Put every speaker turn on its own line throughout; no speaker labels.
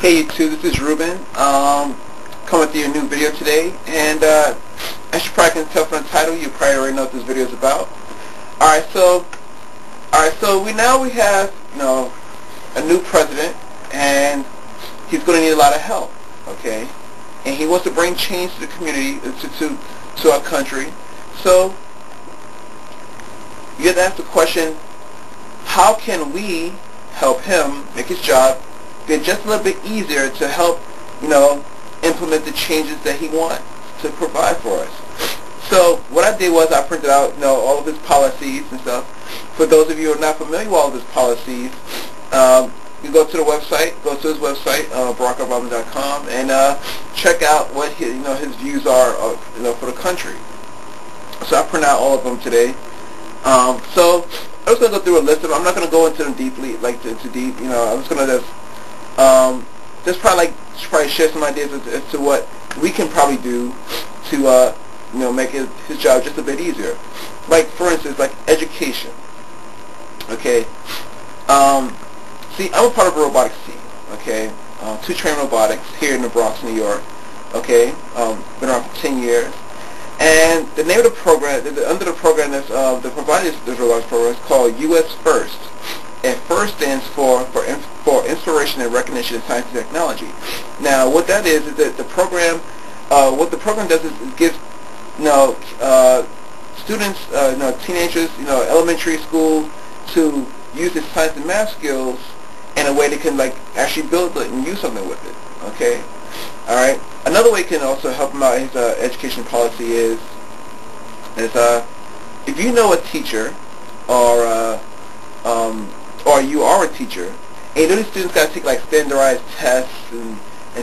Hey YouTube, this is Ruben. Coming with you a new video today, and as you probably can tell from the title, you probably already know what this video is about. Alright, so we have a new president, and he's going to need a lot of help. Okay, and he wants to bring change to the community, to our country. So you have to ask the question: how can we help him make his job get just a little bit easier to help, implement the changes that he wants to provide for us? So what I did was I printed out, all of his policies and stuff. For those of you who are not familiar with all of his policies, you go to the website, go to his website, BarackObama.com, and check out what his views are, for the country. So I printed out all of them today. So I'm just going to go through a list of them. I'm not going to go into them deeply, too deep. I'm just going to just probably share some ideas as to what we can probably do to make his job just a bit easier. Like, for instance, like education. Okay. See, I'm a part of a robotics team. Okay. To Train Robotics here in the Bronx, New York. Okay. Been around for 10 years. And the name of the program, under the program that's provided this robotics program, is called U.S. First. And FIRST stands for Inspiration and Recognition in Science and Technology. Now, what that is that the program, what the program does is it gives, students, teenagers, elementary school, to use their science and math skills in a way they can actually build it and use something with it. Okay. All right. Another way it can also help him out his education policy is if you know a teacher or you are a teacher, and these students got to take standardized tests and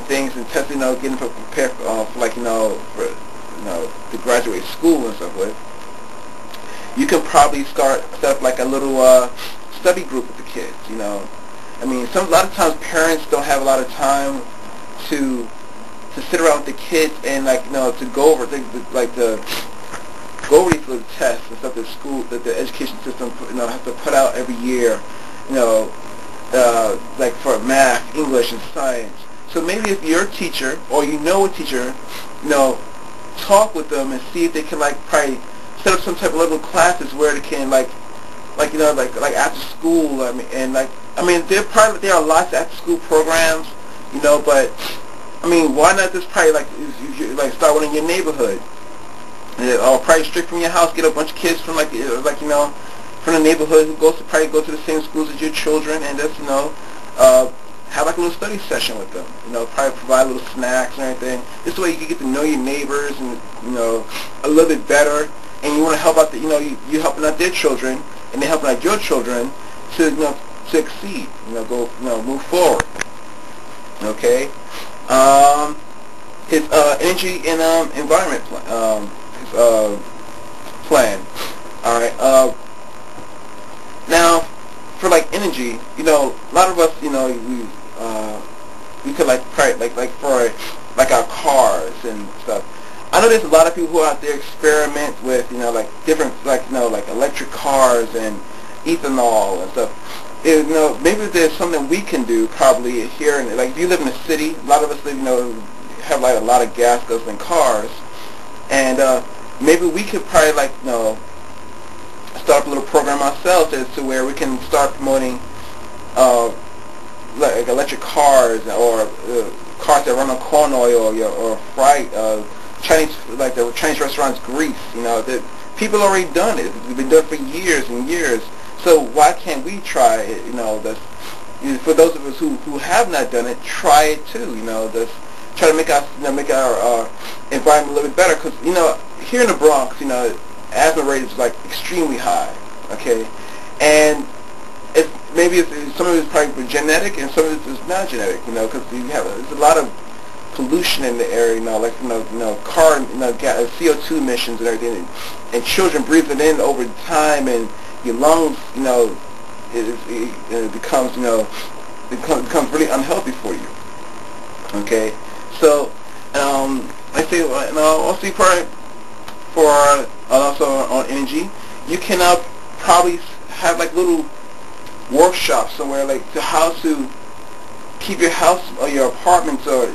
things and tests, getting prepared for to graduate school and stuff with. You can probably set up a little study group with the kids. I mean, a lot of times parents don't have a lot of time to sit around with the kids and to go over go over these little tests and stuff that the education system has to put out every year. For math, English, and science. So maybe if you're a teacher or a teacher, talk with them and see if they can probably set up some type of little classes where they can after school. There are lots of after school programs, but why not just probably start one in your neighborhood, or probably straight from your house, get a bunch of kids from from the neighborhood who probably go to the same schools as your children, and just have a little study session with them. Probably provide little snacks and everything. This way you can get to know your neighbors and a little bit better, and you want to help out you're helping out their children, and they're helping out your children to succeed. Move forward. Okay. His energy and environment plan. All right. Now, for energy, a lot of us, we could for our cars and stuff. I know there's a lot of people who are out there experiment with different electric cars and ethanol and stuff. Maybe there's something we can do probably here. If you live in the city, a lot of us live, have a lot of gas guzzling cars, and maybe we could probably start up a little program ourselves as to where we can start promoting electric cars or cars that run on corn oil or fried Chinese, the Chinese restaurants grease. That people already done it. We've been doing it for years and years. So why can't we try it? For those of us who have not done it, try it too. Just try to make our environment a little bit better. Because here in the Bronx, asthma rate is extremely high. Okay, and maybe some of it is probably genetic and some of it is not genetic. Because there's a lot of pollution in the area. Car, CO2 emissions and everything, and children breathe it in over time, and your lungs, it becomes really unhealthy for you. Okay, so I say, also probably for also on energy, you can probably have little workshops somewhere to how to keep your house or your apartments, or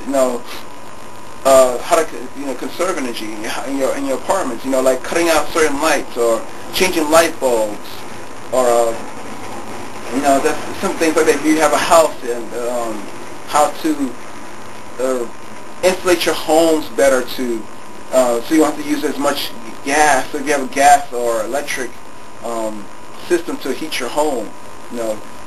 how to conserve energy in your apartments. Like cutting out certain lights or changing light bulbs, or that's some things like that. If you have a house, and how to insulate your homes better so you don't have to use as much gas. So if you have a gas or electric system to heat your home,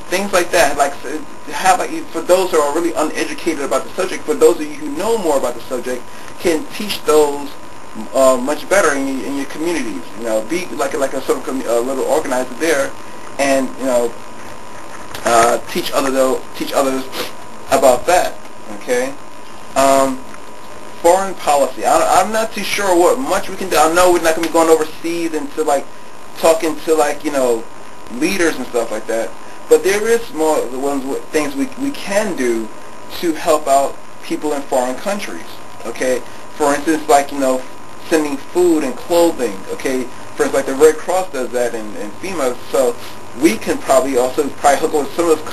things like that. Like for those who are really uneducated about the subject, for those of you who know more about the subject, can teach those much better in your communities. Be like a sort of a little organizer there, and teach others about that. Okay. Foreign policy. I'm not too sure what much we can do. I know we're not going to be going overseas and to talking to leaders and stuff like that. But there is more things we can do to help out people in foreign countries. Okay. For instance, sending food and clothing. Okay. For instance, the Red Cross does that in FEMA. So we can probably hook up with some of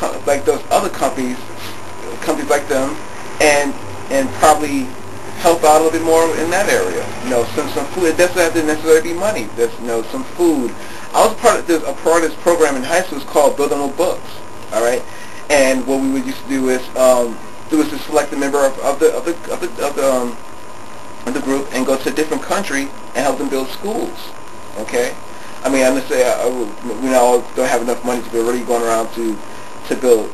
those other companies like them, and probably help out a little bit more in that area. Some food. It doesn't have to necessarily be money. There's some food. I was a part of this program in high school. It's called Building with Books. All right, and what we would used to do is to select a member of the group and go to a different country and help them build schools. Okay, I mean, I'm gonna say I don't have enough money to be really going around to build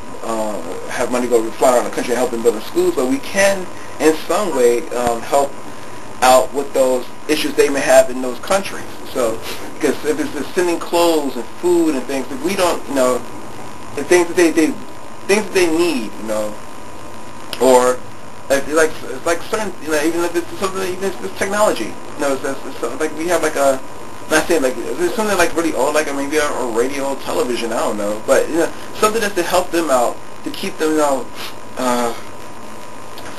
have money to go fly around the country and help them build schools, but we can in some way help out with those issues they may have in those countries. So, because if it's just sending clothes and food and things, if we don't, the things that they need, or it's like certain, even if it's something, even if it's technology, it's like we have not saying there's something really old, maybe a radio, or television, I don't know, but something that's to help them out, to keep them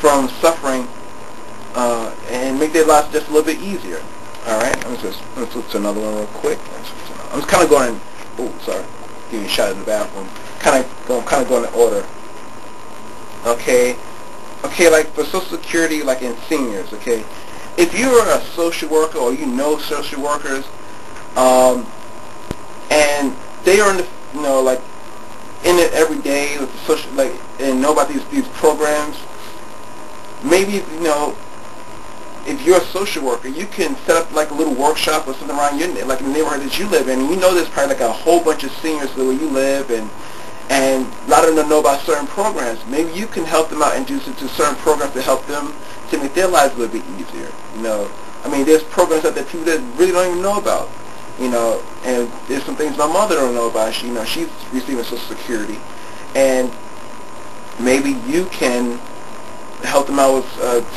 from suffering, and make their lives just a little bit easier. All right, let's flip to another one real quick. I'm just kind of going. Oh, sorry, giving a shot in the bathroom. Kind of going in order. Okay, like for Social Security, in seniors. Okay, if you're a social worker or social workers, and they are in the in it every day with the social and know about these programs. Maybe if you're a social worker, you can set up a little workshop or something around your in the neighborhood that you live in. And there's probably a whole bunch of seniors where you live, and a lot of them don't know about certain programs. Maybe you can help them out and do certain programs to help them to make their lives a little bit easier. I mean, there's programs out there people that really don't even know about. And there's some things my mother don't know about. She's receiving Social Security, and maybe you can help them out with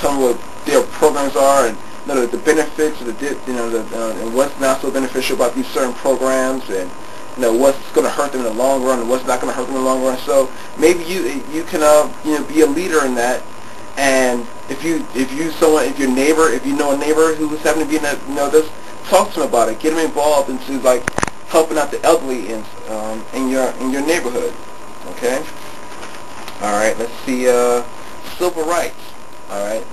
tell them what their programs are, and the benefits, and what's not so beneficial about these certain programs, and what's going to hurt them in the long run, and what's not going to hurt them in the long run. So maybe you can be a leader in that. And if you know a neighbor who's having to be in that, just talk to them about it, get them involved into helping out the elderly in your neighborhood. Okay. All right. Let's see. Civil rights. All right.